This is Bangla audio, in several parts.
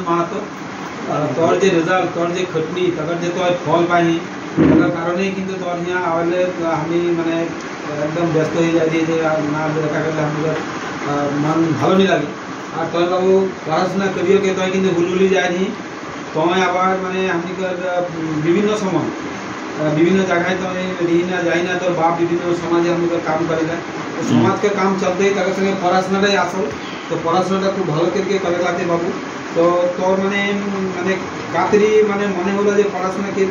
মাহাতো তোর যে রেজাল্ট তোর যে খটনি তাদের যে তোর ফল পাইনি তার কারণেই কিন্তু তোর হিয়া আওয়ালে আমি মানে একদম ব্যস্ত হয়ে যাই যে না দেখা গেলে আমাদের মান ভালো নি লাগে আর তোর বাবু পড়াশোনা করিও কে তোর কিন্তু হুলহুলি যায়নি তোমায় আবার মানে আমি বিভিন্ন সময় বিভিন্ন জায়গায় তো রিহি না যাই না তোর বাপ বিভিন্ন সমাজে আমি কাম করি না তো সমাজকে কাম চলতেই তার সঙ্গে পড়াশোনাটাই আসল তো পড়াশোনাটা খুব ভালো থেকে করে লাগছে বাবু তো তোর মানে মানে কাতরি মানে মনে হলো যে পড়াশোনা কে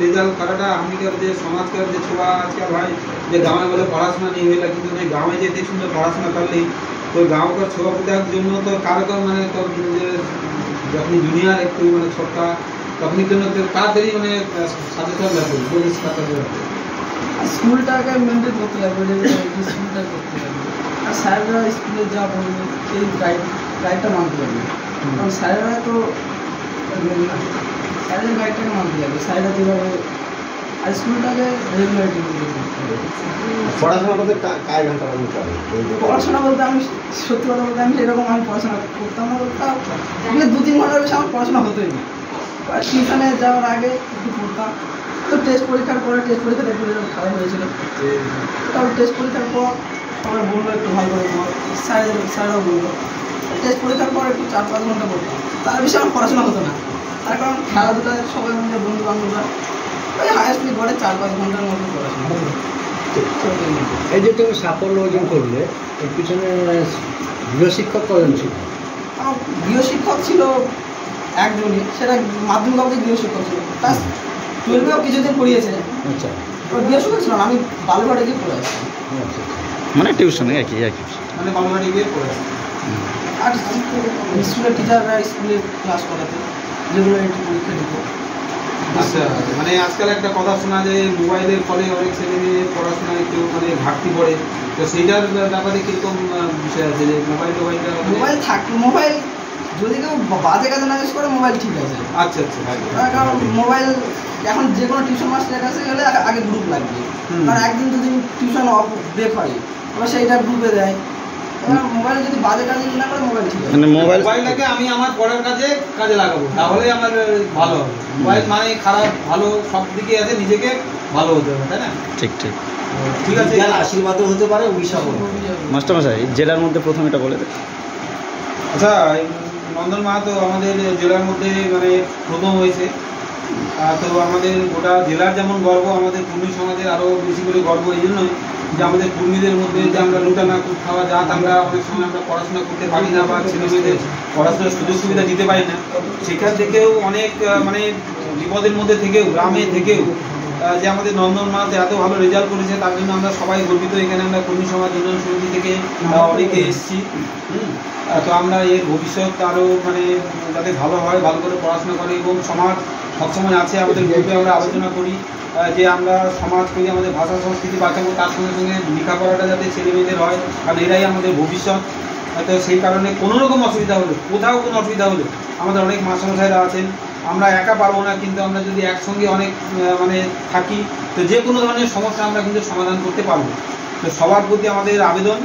রেজাল্ট করাটা আমি যে সমাজকার যে ছোয়া আজকাল ভাই যে গাঁয়ে বলে পড়াশোনা নিয়ে হইলা কিন্তু গাঁয়ে যে এত সুন্দর পড়াশোনা করলি তো গাঁওকার ছোয়া পিতার জন্য তো কারো মানে তোর যে যখন জুনিয়র একটু মানে ছোট্টা তখনই জন্য তাড়াতাড়ি মানে সাজেশন লাগবে বলিস স্কুলটাকে মেনটেন করতে লাগবে স্কুলটা করতে লাগবে আর স্যাররা স্কুলে যা বলবে সেই গাইডটা মানতে লাগবে কারণ স্যারেরা তো স্যারের গাইডটাকে মানতে লাগবে স্যারেরা যেভাবে আর স্কুলটাকে রেগুলারিটি পড়াশোনা করতে কাজ ঘন্টা পড়াশোনা বলতে আমি সত্যি কথা বলতে আমি সেরকম আমি পড়াশোনা করতাম না বলতাম 2-3 ঘন্টার বেশি আমার পড়াশোনা হতোই না আর টিউশনে যাওয়ার আগে একটু পড়তাম তো টেস্ট পরীক্ষার পরে টেস্ট পরীক্ষাটা একটু খারাপ হয়েছিল তারপর টেস্ট পরীক্ষার পর সবাই বললো একটু ভালো করে পড় স্যাররাও বললো টেস্ট পরীক্ষার পর একটু 4-5 ঘন্টা পড়তাম তার বেশি আমার পড়াশোনা হতো না তার কারণ খেলাধুলায় সবাই মিলে বন্ধু বান্ধবরা ওই হায়েস্টলি পরে 4-5 ঘন্টার মতো পড়াশোনা। এই যে তুমি সাফল্য অর্জন করলে এর পিছনে গৃহশিক্ষক কজন ছিল? আমার গৃহশিক্ষক ছিল একজনই, সেটা মাধ্যমিক অবধি গৃহশিক্ষক ছিল, ক্লাস 12-এও কিছুদিন পড়িয়েছে। আচ্ছা, গৃহশিক্ষক ছিল না, আমি বালুঘাটে গিয়ে পড়ে আসছি। মানে টিউশনে একই মানে বালুঘাটে গিয়ে পড়ে আসছি। আর স্কুলের টিচাররা স্কুলে ক্লাস করাতে যেগুলো একটু পরীক্ষা দিত। আচ্ছা, মানে আজকাল একটা কথা শোনা যায় মোবাইলের ফলে অনেক ছেলে মেয়ে পড়াশোনায় একটু মানে ঘাটতি পড়ে, তো সেইটার ব্যাপারে কীরকম বিষয় আছে যে মোবাইল থাকলে মোবাইল যদি কেউ বাজে কাজে না ইউজ করে মোবাইল ঠিক আছে। আচ্ছা আচ্ছা, কারণ মোবাইল এখন যে কোনো টিউশন মাস্টারের কাছে গেলে আগে গ্রুপ লাগবে, কারণ একদিন যদি টিউশন অফ ব্রেক হয় এবার সেইটা গ্রুপে দেয়। এবার মোবাইল যদি বাজে কাজে না করে মোবাইল ঠিক আছে, মানে মোবাইলটাকে আমি আমার পড়ার কাজে লাগাবো, তাহলে আমার ভালো হবে। মোবাইল মানে খারাপ ভালো সব দিকে আছে, নিজেকে ভালো হতে হবে, তাই না? ঠিক ঠিক ঠিক আছে, আশীর্বাদও হতে পারে, অভিশাপ। মাস্টারমশাই জেলার মধ্যে প্রথম এটা বলে দেয়। আচ্ছা, নন্দন মাহাতো আমাদের জেলার মধ্যে মানে প্রথম হয়েছে, তো আমাদের গোটা জেলার যেমন গর্ব, আমাদের কুর্মী সমাজের আরও বেশি করে গর্ব এই জন্যই যে আমাদের কুর্মীদের মধ্যে যে আমরা লুটানা কুট খাওয়া জাত, আমরা অনেক সময় আমরা পড়াশোনা করতে পারি না বা ছেলেমেয়েদের পড়াশোনার সুযোগ সুবিধা দিতে পারি না, সেখান থেকেও অনেক মানে বিপদের মধ্যে থেকেও গ্রামে থেকেও যে আমাদের নন্দন মাহাতো এত ভালো রেজাল্ট করেছে, তার জন্য আমরা সবাই গর্বিত। এখানে আমরা কর্মী সমাজ উন্নয়ন সমিতি থেকে অনেকে এসেছি, তো আমরা এর ভবিষ্যৎ আরও মানে যাতে ভালো হয়, ভালো করে পড়াশোনা করে এবং সমাজ সবসময় আছে। আমাদের গ্রুপে আমরা আলোচনা করি যে আমরা সমাজ করি, আমাদের ভাষা সংস্কৃতি বাঁচাবো, তার সঙ্গে সঙ্গে লেখাপড়াটা যাতে ছেলে মেয়েদের হয়, কারণ এরাই আমাদের ভবিষ্যৎ। তো সেই কারণে কোনো রকম অসুবিধা হলে, কোথাও কোনো অসুবিধা হলে আমাদের অনেক মাস্টারমশাইরা আছেন, আমরা একা পারবো না, কিন্তু আমরা যদি একসঙ্গে অনেক মানে থাকি তো যে কোনো ধরনের সমস্যা আমরা কিন্তু সমাধান করতে পারবো। তো সবার প্রতি আমাদের আবেদন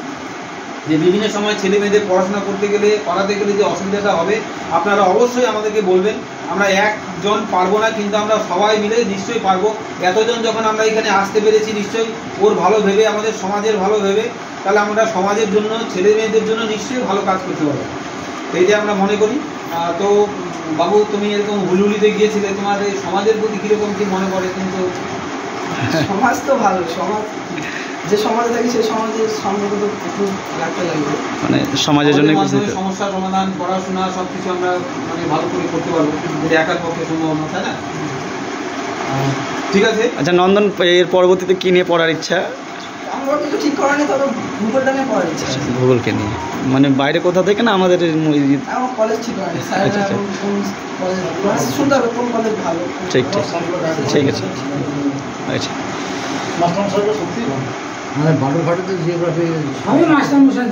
যে বিভিন্ন সময় ছেলে মেয়েদের পড়াশোনা করতে গেলে করাতে গেলে যে অসুবিধাটা হবে আপনারা অবশ্যই আমাদেরকে বলবেন। আমরা একজন পারবো না, কিন্তু আমরা সবাই মিলে নিশ্চয়ই পারবো। এতজন যখন আমরা এখানে আসতে পেরেছি নিশ্চয়ই ওর ভালো ভেবে, আমাদের সমাজের ভালো ভেবে, তাহলে আমরা সমাজের জন্য ছেলে মেয়েদের জন্য নিশ্চয়ই ভালো কাজ করতে পারবো, এইটা আমরা মনে করি। তো বাবু, তুমি এরকম হুলহুলিতে গিয়েছিলে, তোমার এই সমাজের প্রতি কীরকম কী মনে পড়ে? কিন্তু সমাজ তো ভালো, সমাজ যে সমাজে থাকি সেই সমাজের সম্পর্ক তো খুব রাখতে লাগবে, মানে সমাজের জন্য সমস্যার সমাধান, পড়াশোনা সব কিছু আমরা মানে ভালো করে করতে পারবো, যেটা একার পক্ষে সম্ভব না, তাই না? ঠিক আছে। আচ্ছা নন্দন, এর পরবর্তীতে কী নিয়ে পড়ার ইচ্ছা? আমরা কিছু ঠিক করা নেই, তবে ভূগোলটা নিয়ে পড়ার ইচ্ছা। ভূগোলকে নিয়ে মানে বাইরে কোথা থেকে না আমাদের আমার কলেজ ঠিক হয় শুনতে হবে কোন কলেজ ভালো। ঠিক ঠিক ঠিক আছে। আচ্ছা, মাস্টারমশাইটা সত্যি মানে বালুরঘাটে জিওগ্রাফি আমি মাস্টারমশাই